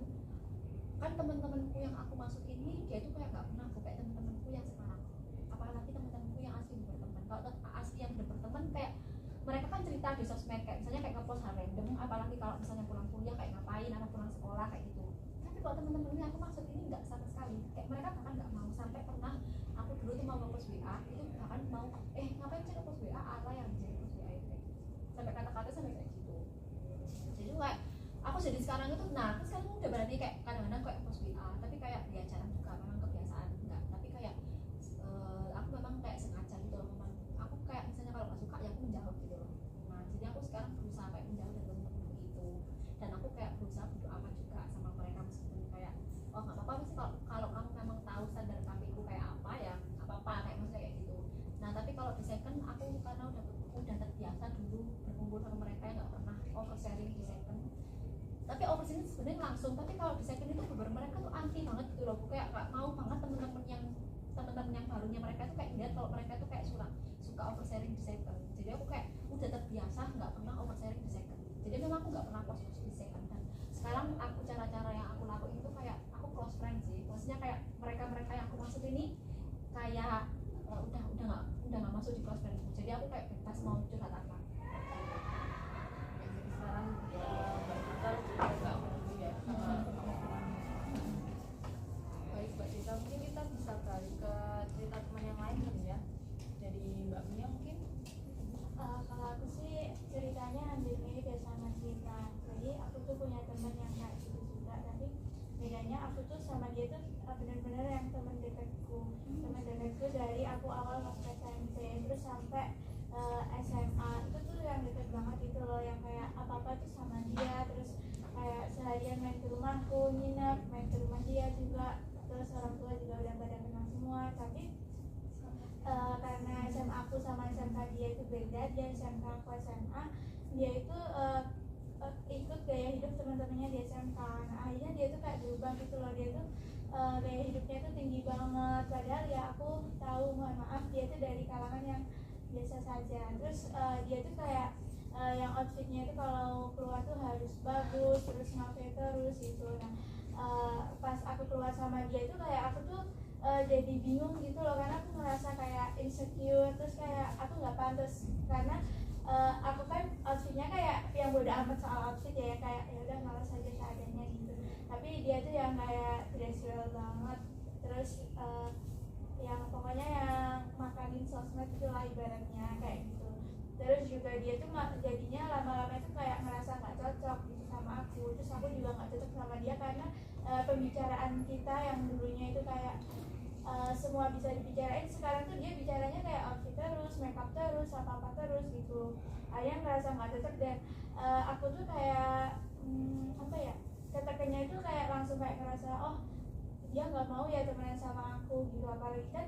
Speaker 2: kan temen-temenku yang aku masuk ini dia itu kayak nggak pernah kayak temen-temenku yang sekarang, apalagi temen-temenku yang asli berteman. Kalau asli yang berteman kayak mereka kan cerita di sosmed kayak misalnya kayak ngepost hal random, apalagi kalau misalnya pulang kuliah kayak ngapain atau pulang sekolah kayak gitu. Tapi kalau temen-temen yang aku maksud ini nggak sama sekali, kayak mereka bahkan nggak mau. Sampai pernah aku dulu tuh mau ngepost WA itu bahkan mau ngapain sih ngepost WA ala yang bisa ngepost WA itu kayak gitu. Sampai kata-kata sampai kayak gitu. Jadi kayak aku jadi sekarang itu, nah aku sekarang udah berani kayak kadang-kadang kayak post WA tapi kayak ya jarang juga, memang kebiasaan enggak. Tapi kayak aku memang kayak sengaja gitu loh, memang aku kayak misalnya kalau nggak suka ya aku menjauh gitu loh. Nah jadi aku sekarang berusaha kayak menjauh dari temen-temen itu, dan aku kayak berusaha bodo amat juga sama mereka meskipun kayak oh nggak apa-apa sih kalau kamu memang tahu standar KPI kayak apa ya nggak apa-apa, kayak maksudnya kayak gitu. Nah tapi kalau di second aku karena udah terbiasa dulu berkumpul sama mereka yang nggak pernah oversharing di second. Tapi oversharing sebenarnya langsung, tapi kalau di second itu beberapa mereka tuh anti banget gitu loh. Kayak nggak mau banget temen-temen yang barunya mereka tuh kayak lihat kalau mereka tuh kayak suka oversharing di second. Jadi aku kayak udah terbiasa nggak pernah oversharing di second. Jadi memang aku nggak pernah post di second. Dan sekarang aku cara-cara yang aku lakuin itu kayak aku close friend sih. Maksudnya kayak mereka yang aku maksud ini kayak udah nggak masuk di close friend. Jadi aku kayak bebas mau curhat apa.
Speaker 1: Jadi sekarang Mbak Citra juga nggak peduli ya sama baik Mbak Citra. Mungkin kita bisa balik ke cerita teman yang lain kali ya. Dari Mbak Mia mungkin.
Speaker 4: Kalau aku sih ceritanya hampir mirip ya sama cerita. Jadi aku tuh punya teman yang kayak gitu juga, tapi bedanya aku tuh sama dia tuh benar-benar yang teman dekatku dari aku awal masuk SMP terus sampai SMA. Itu tuh yang dekat banget itu loh, yang kayak apa-apa tuh sama dia, terus kayak seharian main ke rumahku, nginep, main ke rumah dia juga, terus orang tua juga udah pada kenal semua. Tapi karena SMA aku sama SMK dia itu beda, dia SMK aku SMA, dia itu ikut gaya hidup teman-temannya di SMK. Nah akhirnya dia tuh kayak berubah gitu loh, dia tuh gaya hidupnya tuh tinggi banget, padahal ya aku tahu, mohon maaf, dia tuh dari kalangan yang biasa saja. Terus dia tuh kayak yang outfitnya itu kalau keluar tuh harus bagus, terus ngapain terus gitu. Nah pas aku keluar sama dia itu kayak aku tuh jadi bingung gitu loh, karena aku ngerasa kayak insecure, terus kayak aku nggak pantas karena aku kan outfitnya amat soal outfit ya, kayak ya udah malas aja seadanya gitu. Tapi dia tuh yang kayak dress well banget, terus yang pokoknya yang makanin sosmed itu lah ibaratnya kayak gitu. Terus juga dia tuh jadinya lama-lama itu kayak ngerasa nggak cocok gitu sama aku, terus aku juga nggak cocok sama dia karena pembicaraan kita yang dulunya itu kayak semua bisa dibicarain, sekarang tuh dia bicaranya kayak outfit terus, makeup terus, apa-apa terus gitu. Ayah ngerasa nggak cocok dan aku tuh kayak apa ya, ketekannya itu kayak langsung kayak ngerasa oh dia nggak mau ya temenan sama aku gitu. Apalagi kan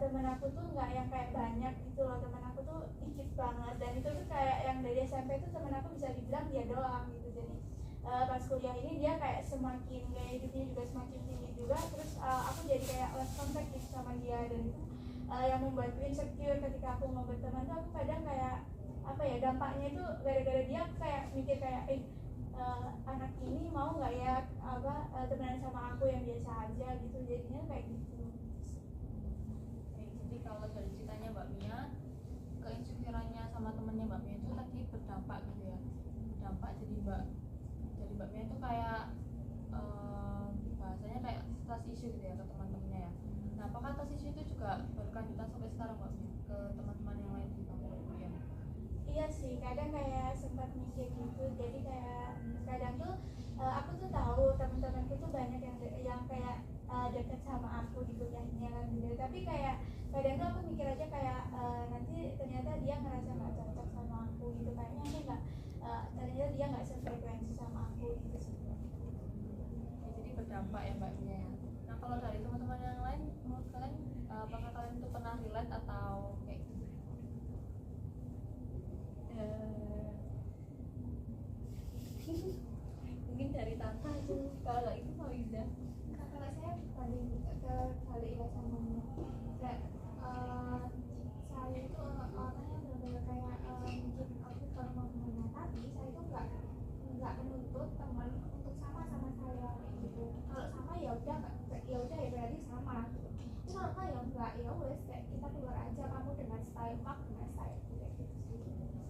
Speaker 4: temen aku tuh nggak yang kayak banyak gitu loh, temen aku tuh dikit banget, dan itu tuh kayak yang dari SMP tuh temen aku bisa dibilang dia doang gitu. Jadi pas kuliah ini dia kayak semakin gaya hidupnya juga semakin tinggi juga, terus aku jadi kayak lost contact gitu sama dia, dan itu yang membuatku insecure ketika aku mau berteman tuh. Aku kadang kayak apa ya, dampaknya itu gara-gara dia aku kayak mikir kayak anak ini mau nggak ya apa temenan sama aku yang biasa aja gitu, jadinya kayak gitu.
Speaker 1: Jadi kalau dari ceritanya Mbak Mia, keinsecureannya sama temennya Mbak Mia itu tadi berdampak gitu ya, berdampak jadi Mbak Mia itu kayak bahasanya kayak trust issue gitu ya ke teman-temannya ya. Nah, apakah trust issue itu juga berkelanjutan sampai sekarang Mbak Mia ke teman-teman yang lain di kampus kuliah?
Speaker 4: Iya sih, kadang kayak sempat mikir gitu. Jadi kayak kadang tuh aku tuh tahu teman-temanku tuh banyak yang kayak deket sama aku di kuliahnya kan gitu. Tapi kayak kadang tuh aku mikir aja kayak nanti ternyata dia ngerasa nggak cocok sama aku gitu, kayaknya aku nggak ternyata dia nggak sefrekuensi sama aku gitu sih.
Speaker 1: Ya, jadi berdampak ya Mbak Mia ya. Nah, kalau dari teman-teman yang lain, menurut kalian apakah kalian itu pernah relate atau kayak gitu?
Speaker 2: Mungkin dari Tata aja, kalau itu Faiza.
Speaker 3: Kalau saya balik ya sama kayak saya itu orangnya benar-benar kayak bikin outfit kalau mau kemana, tapi saya itu nggak menuntut teman untuk sama saya kayak gitu. Kalau sama ya udah ya berarti sama gitu. Tapi kalau nggak ya enggak, ya wes kayak kita keluar aja, kamu dengan style aku dengan style kayak gitu sih.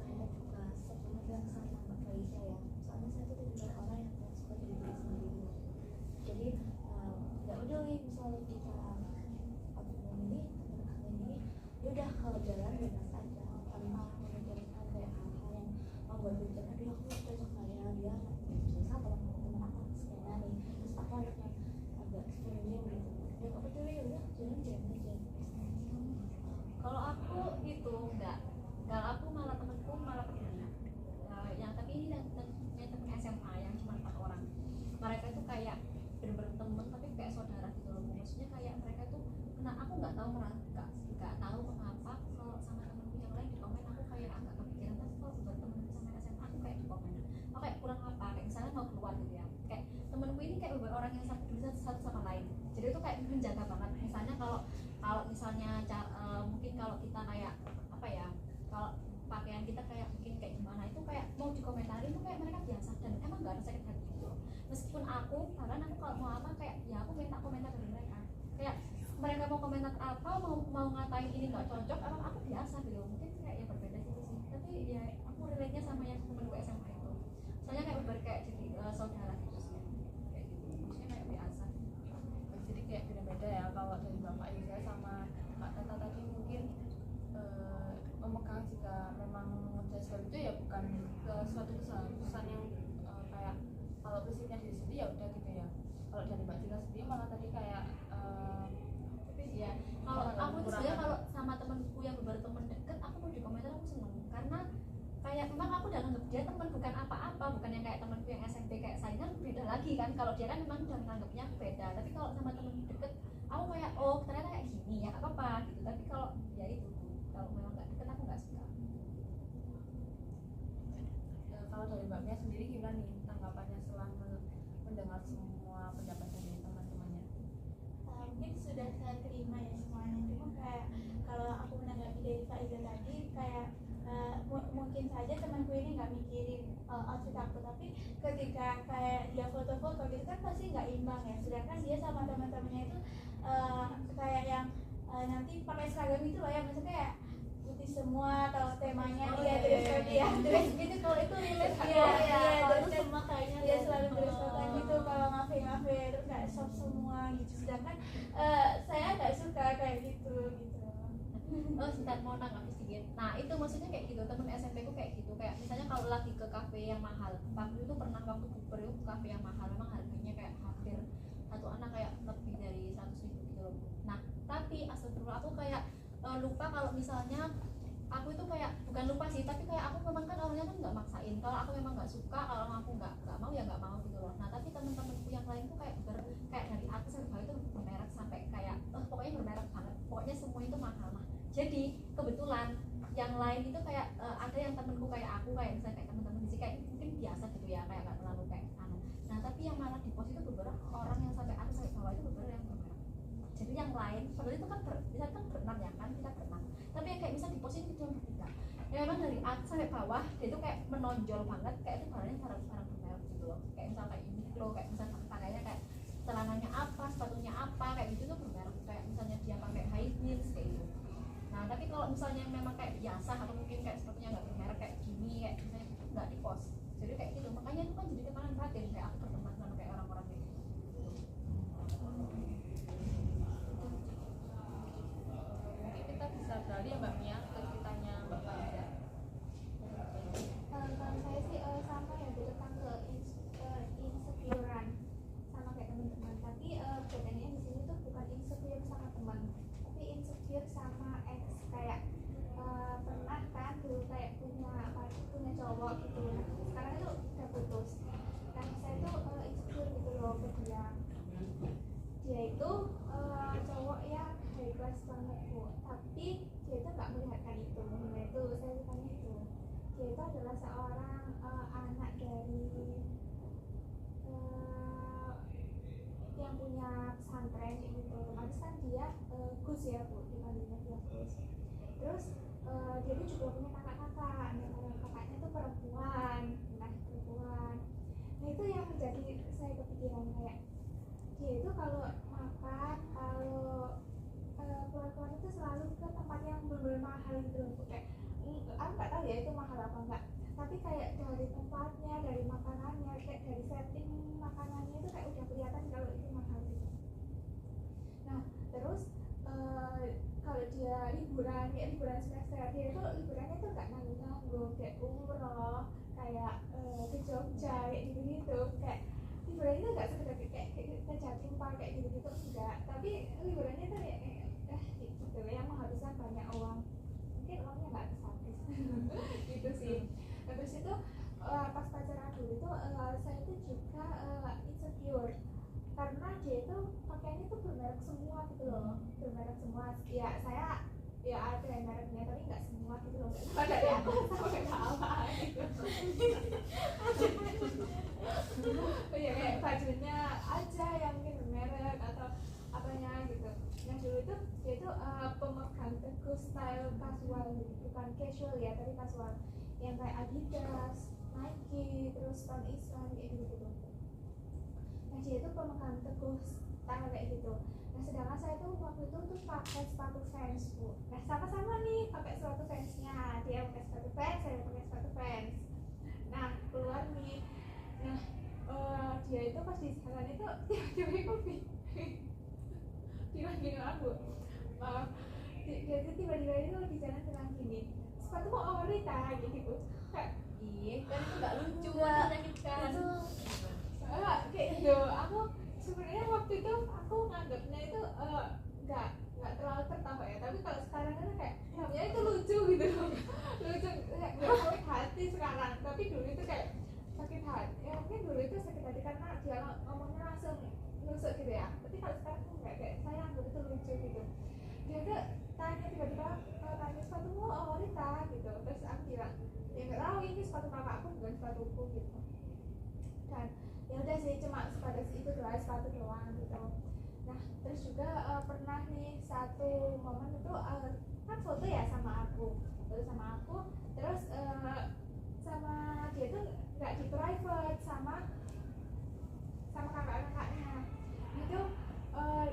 Speaker 5: Saya juga sepenuhnya sama Mbak Faiza ya, soalnya saya tuh juga orang yang suka jadi diri sendiri. Jadi nggak peduli misalnya kita outfitnya ini ya udah kalau jalan bebas aja tanpa memikirkan kayak hal-hal yang membuat pikir aduh aku cocok nggak ya dia misal teman aku skena nih, terus aku anaknya agak feminim gitu, ya nggak peduli, ya udah jalan aja.
Speaker 2: Kalau aku itu enggak, kalau aku malah temanku malah peduli. Yang tapi ini yang teman SMA yang cuma 4 orang. Mereka itu kayak bener-bener temen tapi kayak saudara gitu loh. Maksudnya kayak mereka tuh aku nggak tahu tahu kenapa kalau sama temenku yang lain di komen aku kayak agak kepikiran, tapi kalau buat temenku sama SMA aku kayak di komen aku kayak kurang apa, kayak misalnya mau keluar gitu ya, kayak temenku ini kayak beberapa orang yang sangat peduli satu sama lain. Jadi itu kayak menjaga banget. Misalnya kalau misalnya mungkin kalau kita kayak apa ya, kalau pakaian kita kayak mungkin kayak gimana itu kayak mau dikomentarin itu kayak mereka biasa dan emang gak ada sakit hati gitu. Meskipun aku bahkan aku kalau mau apa kayak ya aku minta komentar dari mereka, kayak mereka mau komentar apa, mau ngatain ini nggak cocok, emang aku biasa gitu. Mungkin kayak ya berbeda gitu sih, tapi ya aku relate nya sama yang temenku SMA itu, soalnya kayak kayak jadi saudara gitu sih, kayak gitu, maksudnya kayak biasa.
Speaker 1: Jadi kayak beda-beda ya. Kalau dari Bapak Iza sama Kak Tata tadi mungkin memegang jika memang dress code itu ya bukan suatu keputusan yang kayak kalau prinsipnya diri sendiri ya udah gitu ya. Kalau dari Mbak Cila sendiri malah tadi kayak
Speaker 2: Ya, kalau aku tuh sebenarnya kalau sama temenku yang baru temen deket, aku mau di komentar aku seneng karena kayak memang aku udah nganggep dia temen, bukan apa-apa, bukan yang kayak temenku yang SMP kayak saingan, beda lagi kan. Kalau dia kan memang udah nganggepnya beda, tapi kalau sama temen deket aku kayak oh ternyata kayak gini ya apa gitu. Tapi kalau ya itu kalau memang nggak deket aku nggak suka.
Speaker 1: kalau dari Mbak Mia sendiri gimana nih tanggapannya setelah mendengar semua pendapat dari teman-temannya?
Speaker 4: Mungkin sudah saya terima ya semuanya, cuma kayak kalau aku menanggapi dari Faiza tadi kayak mungkin saja temanku ini nggak mikirin outfit aku, tapi ketika kayak dia foto-foto gitu kan pasti nggak imbang ya, sedangkan dia sama teman-temannya itu kayak yang nanti pakai seragam gitu loh ya, maksudnya kayak putih semua, kalau temanya dia dress code
Speaker 3: iya
Speaker 2: dress gitu kalau itu relate kan
Speaker 3: iya
Speaker 2: ya
Speaker 3: kalau
Speaker 2: itu semua kayaknya
Speaker 3: dia selalu dress code gitu kalau ngafe terus kayak shop semua gitu sedangkan saya nggak suka kayak gitu.
Speaker 2: oh sebentar mau nanggapi sedikit. Nah itu maksudnya kayak gitu temen SMP ku kayak gitu kayak misalnya kalau lagi ke kafe yang mahal waktu itu pernah waktu bukber itu ke kafe yang mahal memang harganya kayak hampir satu anak kayak lebih dari 100.000 gitu loh. Nah tapi astagfirullah aku kayak lupa kalau misalnya aku itu kayak bukan lupa sih tapi kayak aku memang kan orangnya kan nggak maksain kalau aku memang nggak suka kalau aku nggak mau ya nggak mau gitu loh. Nah tapi temen-temenku yang lain tuh kayak kayak dari atas sampai bawah itu bermerek sampai kayak pokoknya bermerek banget pokoknya semua itu mahal. Nah jadi kebetulan yang lain itu kayak ada yang temenku kayak aku kayak misalnya kayak temen-temen di sini kayak mungkin biasa gitu ya kayak nggak terlalu kayak anu. Nah tapi yang malah di pos itu beberapa orang yang sampai atas sampai bawah itu beberapa yang bermerek. Jadi yang lain padahal itu kan bisa kan berenam ya kan kita berenam tapi yang kayak misal di pos itu cuma bertiga ya memang dari atas sampai bawah dia itu kayak menonjol banget kayak itu barangnya barang bermerek gitu loh kayak misal kayak Uniqlo kayak misal pakaiannya kayak celananya apa sepatunya apa kayak gitu tuh bermerek kayak misalnya dia pakai high heels kayak gitu. Nah tapi kalau misalnya memang kayak biasa atau mungkin kayak sepatunya nggak bermerek kayak gini kayak misalnya nggak di pos jadi kayak gitu makanya itu kan jadi tekanan batin kayak aku berteman sama kayak orang-orang kayak gitu.
Speaker 1: Mungkin kita bisa beralih ya Mbak Mia ke ceritanya Mbak Faiza.
Speaker 3: Kalau saya sih sama ya berdekatan ke insecurean sama kayak teman-teman tapi bedanya di sini tuh bukan insecure sama teman tapi insecure sama ex kayak pernah kan dulu kayak punya cowok gitu nah sekarang itu udah putus dan saya tuh insecure gitu loh ke dia itu cowok yang high class banget bu tapi dia itu nggak melihatkan itu nah itu saya tanya itu dia itu adalah seorang anak dari yang punya pesantren gitu otomatis kan dia Gus ya bu dipanggilnya dia Gus terus dia itu juga punya kakak-kakak nah kakaknya tuh perempuan nah itu yang menjadi saya kepikiran kayak dia itu kalau makan kalau keluar-keluar itu selalu ke tempat yang benar-benar mahal gitu loh kayak aku nggak tahu ya itu mahal apa enggak tapi kayak dari tempatnya dari makanannya kayak dari setting makanannya itu kayak udah kelihatan kalau itu mahal gitu nah terus kalau dia liburan semester dia itu liburannya tuh nggak nanggung kayak umroh kayak ke Jogja kayak gitu kayak liburannya itu nggak sekedar kayak ke Jatim Park kayak gitu enggak tapi liburannya tuh kayak gitu yang menghabiskan banyak uang mungkin uangnya nggak habis gitu sih terus itu pas pacaran dulu itu saya itu juga insecure karena dia itu pakaiannya tuh bermerek semua gitu loh bermerek semua ya saya ya ada yang mereknya tapi nggak semua gitu loh nggak dari atas sampai bawah gitu ya kayak bajunya aja yang mungkin bermerek atau apanya gitu nah dulu itu dia itu pemegang teguh style casual gitu bukan casual ya tapi casual yang kayak Adidas, Nike, terus Stone Island kayak gitu. Nah dia itu pemegang teguh style kayak gitu. Nah sedangkan saya tuh waktu itu tuh pakai sepatu Vans bu. Nah sama-sama nih pakai sepatu Vansnya. Dia pakai sepatu Vans, saya pakai sepatu Vans. Nah keluar nih. Nah dia itu pas di jalan itu tiba-tiba kopi. Gini aku. Dia itu tiba-tiba itu di jalan bilang gini. Sepatu mau Orita gitu kayak
Speaker 2: iya kan itu nggak lucu
Speaker 3: Nggak,
Speaker 2: menyakitkan
Speaker 3: itu kayak gitu aku sebenarnya waktu itu aku nganggapnya itu nggak terlalu tertawa ya tapi kalau sekarang kan kayak ya itu lucu gitu lucu kayak nggak sakit hati sekarang tapi dulu itu kayak sakit hati ya mungkin dulu itu sakit hati karena dia ngomongnya langsung nusuk gitu ya tapi kalau sekarang enggak kayak saya anggap itu lucu gitu dia tuh tanya tiba-tiba tanya sepatumu Orita gitu terus aku bilang ya nggak tahu ini sepatu kakakku bukan sepatuku gitu dan ya udah sih cuma sebatas itu doang sepatu doang gitu nah terus juga pernah nih satu momen itu kan foto ya sama aku terus sama dia tuh nggak di private sama kakak-kakaknya itu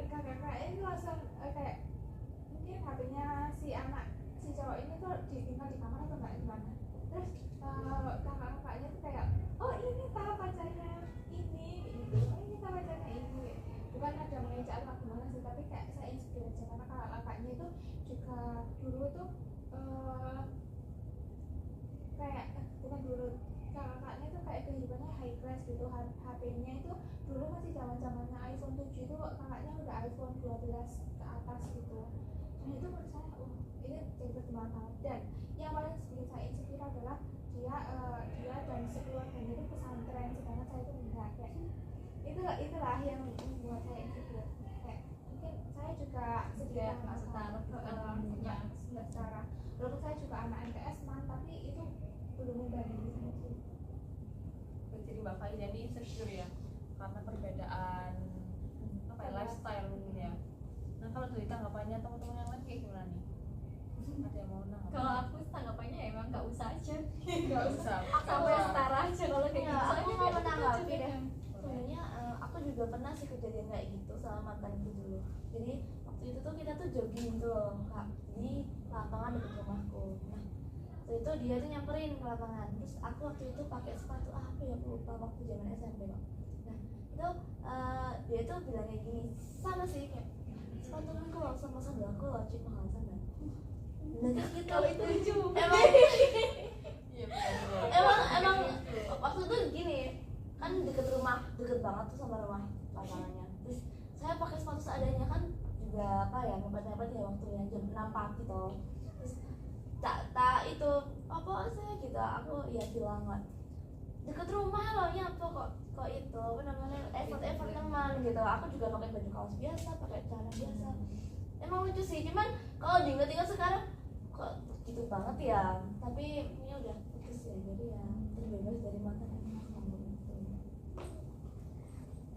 Speaker 3: kakak-kakaknya itu langsung kayak mungkin HP-nya si cowok ini tuh ditinggal di kamar atau nggak di mana terus
Speaker 4: kakaknya itu juga dulu tuh kayak bukan dulu, kakaknya tuh kayak kehidupannya high class gitu. HP-nya itu dulu masih zamannya iPhone 7 itu, kakaknya udah iPhone 12 ke atas gitu. Dan itu menurut saya ini jadi pertimbangan banget. Dan yang paling bikin saya insecure adalah dia dan sekeluarganya itu pesantren, sedangkan saya itu enggak. Kayak itulah yang membuat saya insecure. Kayak mungkin saya juga sedikit
Speaker 2: nggak setara,
Speaker 4: nggak setara. Walaupun saya juga anak MTS man, tapi itu belum membanding sama itu.
Speaker 1: Jadi Mbak Faiza ini insecure ya karena perbedaan apa ya, lifestyle mungkin ya. Nah kalau dari tanggapannya teman-teman yang lain kayak gimana nih? Ada yang mau nanggapi?
Speaker 2: Kalau aku tanggapannya emang nggak usah aja,
Speaker 1: nggak usah
Speaker 2: sampai setara aja kalau kayak gitu.
Speaker 5: Ya, aku
Speaker 2: Soalnya
Speaker 5: mau
Speaker 2: kayak
Speaker 5: menanggapi
Speaker 2: gitu
Speaker 5: deh.
Speaker 2: kan.
Speaker 5: Sebenarnya aku juga pernah sih kejadian kayak gitu sama mantanku dulu. Jadi waktu itu tuh kita tuh jogging tuh loh, Kak, di lapangan dekat rumahku. Nah, waktu itu dia tuh nyamperin ke lapangan. Terus aku waktu itu pakai sepatu apa ya, aku lupa, waktu zaman SMP kok. Nah, itu dia tuh bilang kayak gini, sama sih kayak sepatu aku langsung pasang dulu aku loh, cip mahal sana. Nah, terus gitu.
Speaker 2: Kalau itu lucu.
Speaker 1: Iya benar.
Speaker 5: emang waktu itu gini, kan deket banget tuh sama rumah lapangannya. Terus saya pakai sepatu seadanya kan juga apa ya, mepet-mepet ya waktunya jam 6 pagi toh. Terus tak itu apa saya gitu, aku ya bilang kan deket rumah loh ya, apa kok itu apa namanya, effort teman gitu. Aku juga pakai baju kaos biasa, pakai celana biasa. Emang lucu sih, cuman kalau diingat-ingat sekarang kok gitu banget ya. Tapi ini udah putus ya, jadi ya terbebas dari mantan yang kamu itu.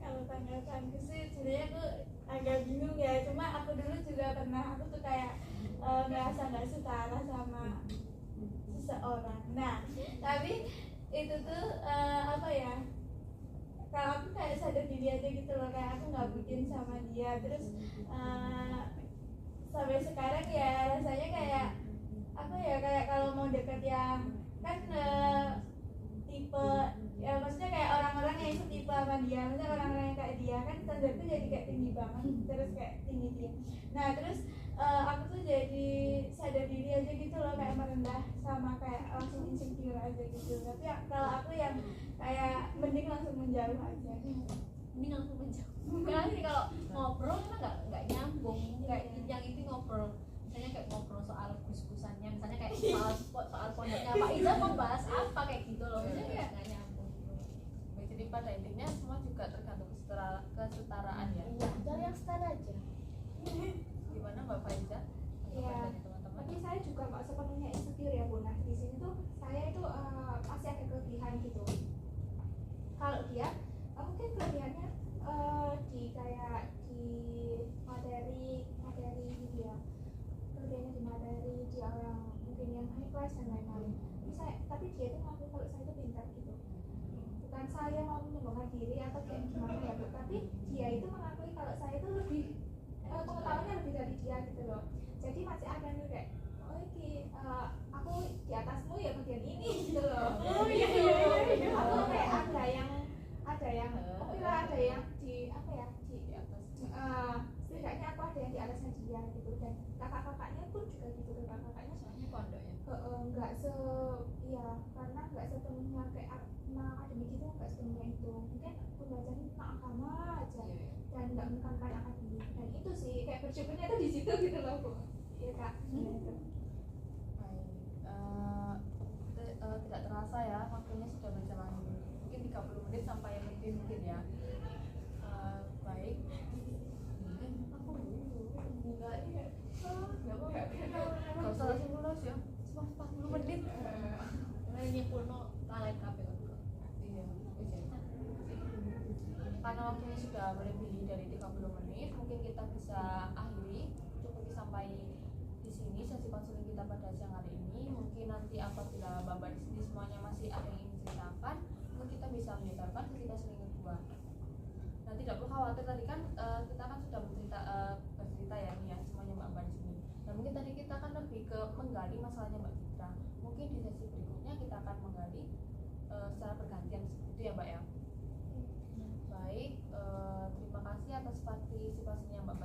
Speaker 4: Kalau tanggapanku sih sebenarnya aku agak bingung ya, cuma aku dulu juga pernah, aku tuh kayak ngerasa nggak setara sama seseorang. Nah tapi itu tuh apa ya, kalau aku kayak sadar diri aja gitu loh, kayak aku nggak bucin sama dia. Terus sampai sekarang ya rasanya kayak apa ya, kayak kalau mau deket yang kan tipe ya, maksudnya kayak orang-orang yang setipe sama dia, maksudnya orang-orang yang kayak dia kan standarnya jadi kayak tinggi banget, terus kayak tinggi dia. Nah terus aku tuh jadi sadar diri aja gitu loh, kayak merendah sama kayak langsung insecure aja gitu. Tapi ya, kalau aku yang kayak mending langsung menjauh aja.
Speaker 2: Ini langsung menjauh. Karena sih kalau ngobrol kan nggak nyambung, kayak yang itu ngobrol. Misalnya kayak ngobrol soal gus-gusannya, misalnya kayak soal pondoknya Pak Iza mau bahas apa kayak gitu loh, misalnya kayak nggak nyambung.
Speaker 1: Jadi pada intinya semua juga tergantung kesetaraan ya.
Speaker 5: Iya, cari yang setara aja.
Speaker 1: Gimana Mbak Faiza?
Speaker 4: Iya.
Speaker 1: Dari teman-teman.
Speaker 4: Tapi saya juga nggak sepenuhnya insecure ya Bu. Nah di sini tuh saya itu masih ada kelebihan gitu. Kalau dia mungkin kelebihannya di kayak di materi gitu ya. Kelebihannya di materi, dia orang mungkin yang high class dan lain-lain. Tapi dia tuh ngaku kalau saya itu pintar gitu. Bukan saya mau menyombongkan diri atau kayak gimana ya Bu, tapi dia itu mengakui kalau saya itu lebih pengetahuannya lebih dari dia gitu loh. Jadi masih ada nih kayak aku di atasmu ya bagian ini gitu loh. Oh iya. Aku kayak ada yang oke lah, ada yang di apa ya, di
Speaker 1: atas.
Speaker 4: setidaknya aku ada yang di atasnya dia gitu. Dan kakak-kakaknya pun juga gitu, kakak-kakaknya
Speaker 2: Soalnya pondok ya.
Speaker 4: nggak karena nggak sepenuhnya kayak akademik itu, nggak sepenuhnya itu. Mungkin pembelajaran tentang agama aja dan nggak menekankan akademik. Dan itu sih kayak bersyukurnya tuh di situ gitu loh Bu. Iya Kak. Gitu.
Speaker 1: Baik, tidak terasa ya waktunya sudah berjalan mungkin 30 menit sampai lebih mungkin ya. Baik. Aku enggak ya. Gak usah langsung lulus ya. Cuma 40 menit.
Speaker 2: Ini purno kalian kabel.
Speaker 1: Iya. Karena waktunya sudah melebihi dari 30 menit, mungkin kita bisa akhiri cukup sampai di sini sesi konseling kita pada siang hari ini. Mungkin nanti apabila Bapak di sini semuanya masih ada yang ingin ceritakan, mungkin kita bisa menyebarkan sesi konseling kedua. Nah tidak perlu khawatir, tadi kan kita kan sudah bercerita ya nih ya semuanya Mbak di sini. Nah mungkin tadi kita kan lebih ke menggali masalahnya Mbak Citra. Mungkin di sesi berikutnya kita akan menggali secara bergantian seperti itu ya Mbak ya. Baik, terima kasih atas partisipasinya Mbak